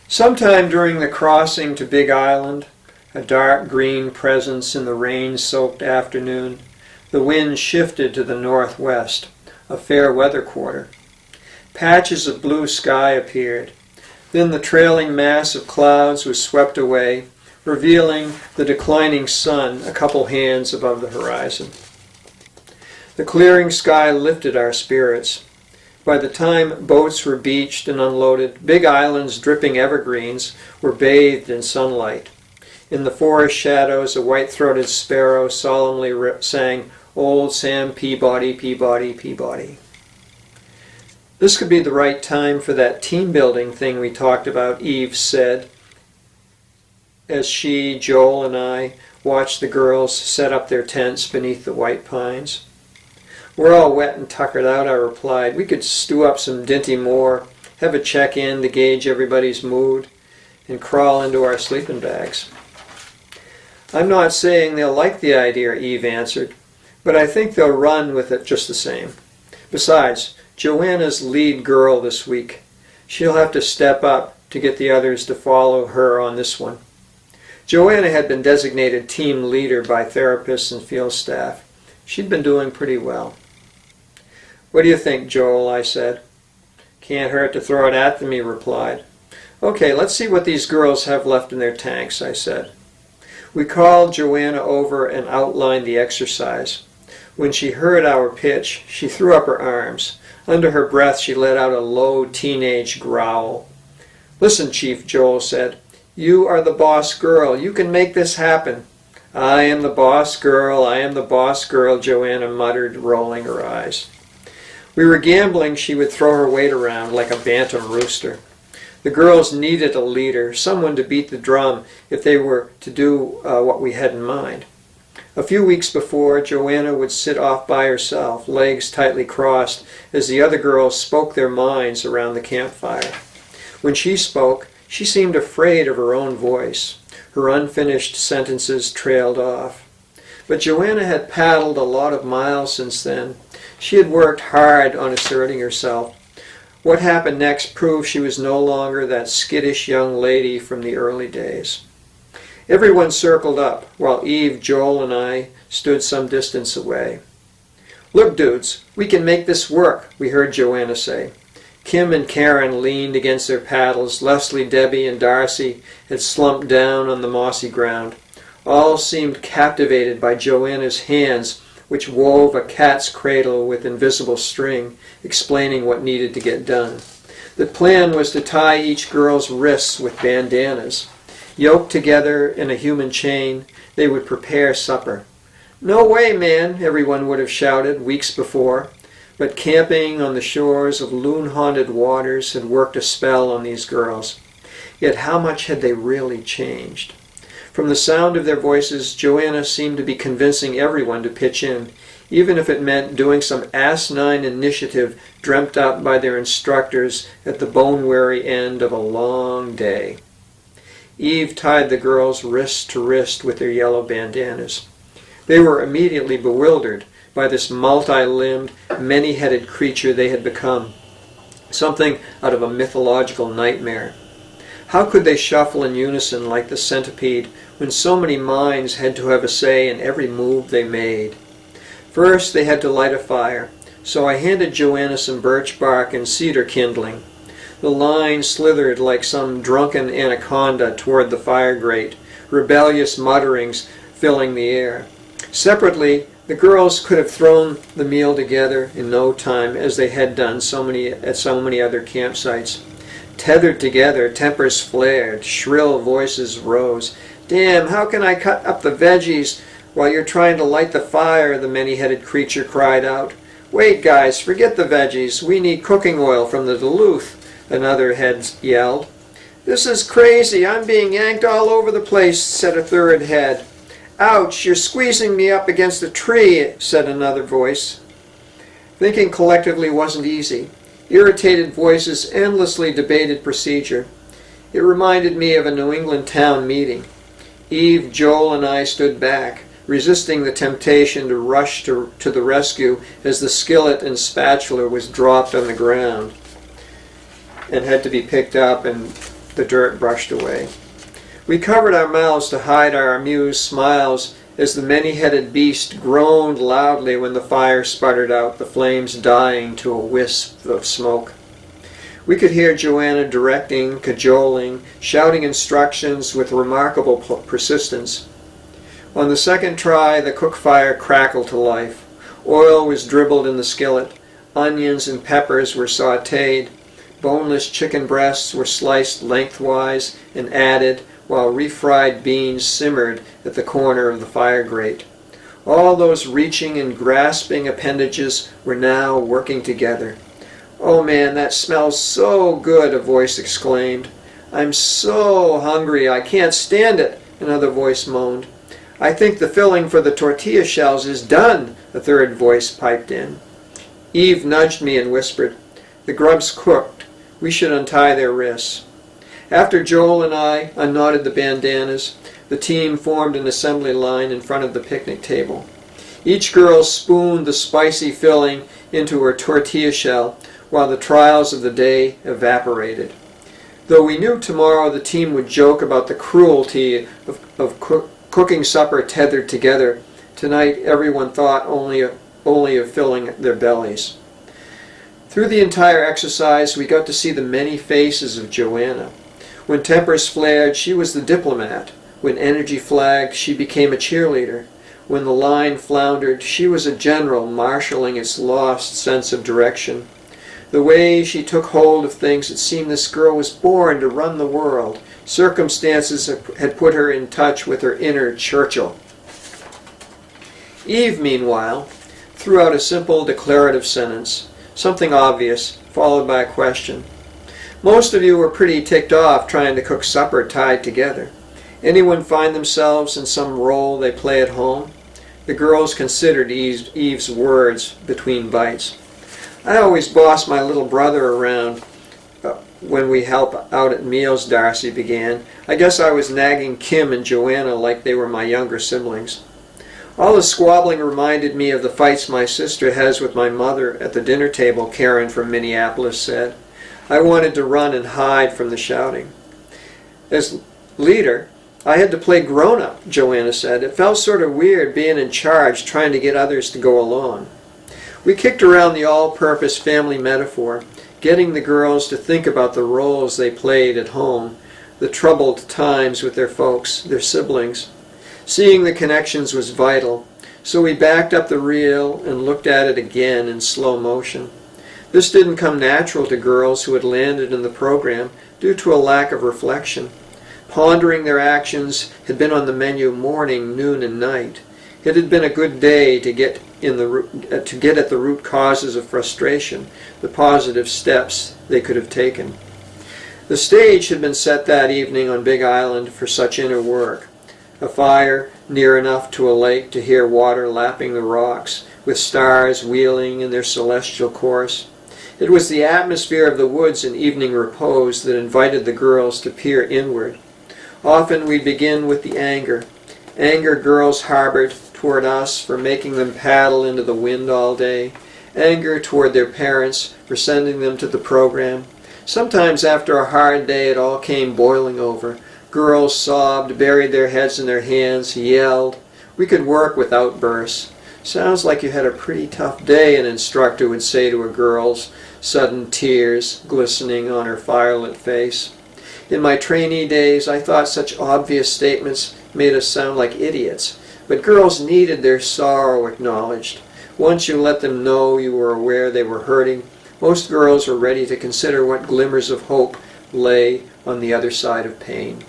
Sometime during the crossing to Big Island, a dark green presence in the rain-soaked afternoon, the wind shifted to the northwest, a fair weather quarter. Patches of blue sky appeared. Then the trailing mass of clouds was swept away, revealing the declining sun a couple hands above the horizon. The clearing sky lifted our spirits. By the time boats were beached and unloaded, Big Island's dripping evergreens were bathed in sunlight. In the forest shadows, a white-throated sparrow solemnly sang, "Old Sam Peabody, Peabody, Peabody." "This could be the right time for that team-building thing we talked about," Eve said, as she, Joel, and I watched the girls set up their tents beneath the white pines. "We're all wet and tuckered out," I replied. "We could stew up some Dinty Moore, have a check-in to gauge everybody's mood, and crawl into our sleeping bags." "I'm not saying they'll like the idea," Eve answered, "but I think they'll run with it just the same. Besides, Joanna's lead girl this week. She'll have to step up to get the others to follow her on this one." Joanna had been designated team leader by therapists and field staff. She'd been doing pretty well. "What do you think, Joel?" I said. "Can't hurt to throw it at them," he replied. "Okay, let's see what these girls have left in their tanks," I said. We called Joanna over and outlined the exercise. When she heard our pitch, she threw up her arms. Under her breath, she let out a low teenage growl. "Listen, Chief," Joel said. "You are the boss girl. You can make this happen." "I am the boss girl. I am the boss girl," Joanna muttered, rolling her eyes. We were gambling she would throw her weight around like a bantam rooster. The girls needed a leader, someone to beat the drum if they were to do what we had in mind. A few weeks before, Joanna would sit off by herself, legs tightly crossed, as the other girls spoke their minds around the campfire. When she spoke, she seemed afraid of her own voice. Her unfinished sentences trailed off. But Joanna had paddled a lot of miles since then. She had worked hard on asserting herself. What happened next proved she was no longer that skittish young lady from the early days. Everyone circled up, while Eve, Joel, and I stood some distance away. "Look, dudes, we can make this work," we heard Joanna say. Kim and Karen leaned against their paddles. Leslie, Debbie, and Darcy had slumped down on the mossy ground. All seemed captivated by Joanna's hands, which wove a cat's cradle with invisible string, explaining what needed to get done. The plan was to tie each girl's wrists with bandanas. Yoked together in a human chain, they would prepare supper. "No way, man," everyone would have shouted weeks before. But camping on the shores of loon-haunted waters had worked a spell on these girls. Yet how much had they really changed? From the sound of their voices, Joanna seemed to be convincing everyone to pitch in, even if it meant doing some asinine initiative dreamt up by their instructors at the bone-weary end of a long day. Eve tied the girls wrist to wrist with their yellow bandanas. They were immediately bewildered by this multi-limbed, many-headed creature they had become, something out of a mythological nightmare. How could they shuffle in unison like the centipede when so many minds had to have a say in every move they made? First, they had to light a fire, so I handed Joanna some birch bark and cedar kindling. The line slithered like some drunken anaconda toward the fire grate, rebellious mutterings filling the air. Separately, the girls could have thrown the meal together in no time, as they had done at so many other campsites. Tethered together, tempers flared, shrill voices rose. "Damn, how can I cut up the veggies while you're trying to light the fire?" the many-headed creature cried out. "Wait, guys, forget the veggies. We need cooking oil from the Duluth," another head yelled. "This is crazy. I'm being yanked all over the place," said a third head. "Ouch, you're squeezing me up against a tree," said another voice. Thinking collectively wasn't easy. Irritated voices endlessly debated procedure. It reminded me of a New England town meeting. Eve, Joel, and I stood back, resisting the temptation to rush to the rescue as the skillet and spatula was dropped on the ground and had to be picked up and the dirt brushed away. We covered our mouths to hide our amused smiles as the many-headed beast groaned loudly when the fire sputtered out, the flames dying to a wisp of smoke. We could hear Joanna directing, cajoling, shouting instructions with remarkable persistence. On the second try, the cook fire crackled to life. Oil was dribbled in the skillet. Onions and peppers were sautéed. Boneless chicken breasts were sliced lengthwise and added, while refried beans simmered at the corner of the fire grate. All those reaching and grasping appendages were now working together. "Oh man, that smells so good," a voice exclaimed. "I'm so hungry, I can't stand it," another voice moaned. "I think the filling for the tortilla shells is done," a third voice piped in. Eve nudged me and whispered, "The grub's cooked. We should untie their wrists." After Joel and I unknotted the bandanas, the team formed an assembly line in front of the picnic table. Each girl spooned the spicy filling into her tortilla shell while the trials of the day evaporated. Though we knew tomorrow the team would joke about the cruelty of cooking supper tethered together, tonight everyone thought only of filling their bellies. Through the entire exercise, we got to see the many faces of Joanna. When tempers flared, she was the diplomat. When energy flagged, she became a cheerleader. When the line floundered, she was a general marshalling its lost sense of direction. The way she took hold of things, it seemed this girl was born to run the world. Circumstances had put her in touch with her inner Churchill. Eve, meanwhile, threw out a simple declarative sentence, something obvious, followed by a question. "Most of you were pretty ticked off trying to cook supper tied together. Anyone find themselves in some role they play at home?" The girls considered Eve's words between bites. "I always boss my little brother around when we help out at meals," Darcy began. "I guess I was nagging Kim and Joanna like they were my younger siblings." "All the squabbling reminded me of the fights my sister has with my mother at the dinner table," Karen from Minneapolis said. "I wanted to run and hide from the shouting." "As leader, I had to play grown-up," Joanna said. "It felt sort of weird being in charge, trying to get others to go along." We kicked around the all-purpose family metaphor, getting the girls to think about the roles they played at home, the troubled times with their folks, their siblings. Seeing the connections was vital, so we backed up the reel and looked at it again in slow motion. This didn't come natural to girls who had landed in the program due to a lack of reflection. Pondering their actions had been on the menu morning, noon, and night. It had been a good day to get at the root causes of frustration, the positive steps they could have taken. The stage had been set that evening on Big Island for such inner work. A fire near enough to a lake to hear water lapping the rocks, with stars wheeling in their celestial course. It was the atmosphere of the woods and evening repose that invited the girls to peer inward. Often we'd begin with the anger girls harbored toward us for making them paddle into the wind all day, anger toward their parents for sending them to the program. Sometimes after a hard day it all came boiling over. Girls sobbed, buried their heads in their hands, yelled. We could work with outbursts. "Sounds like you had a pretty tough day," an instructor would say to a girl's sudden tears glistening on her firelit face. In my trainee days, I thought such obvious statements made us sound like idiots, but girls needed their sorrow acknowledged. Once you let them know you were aware they were hurting, most girls were ready to consider what glimmers of hope lay on the other side of pain.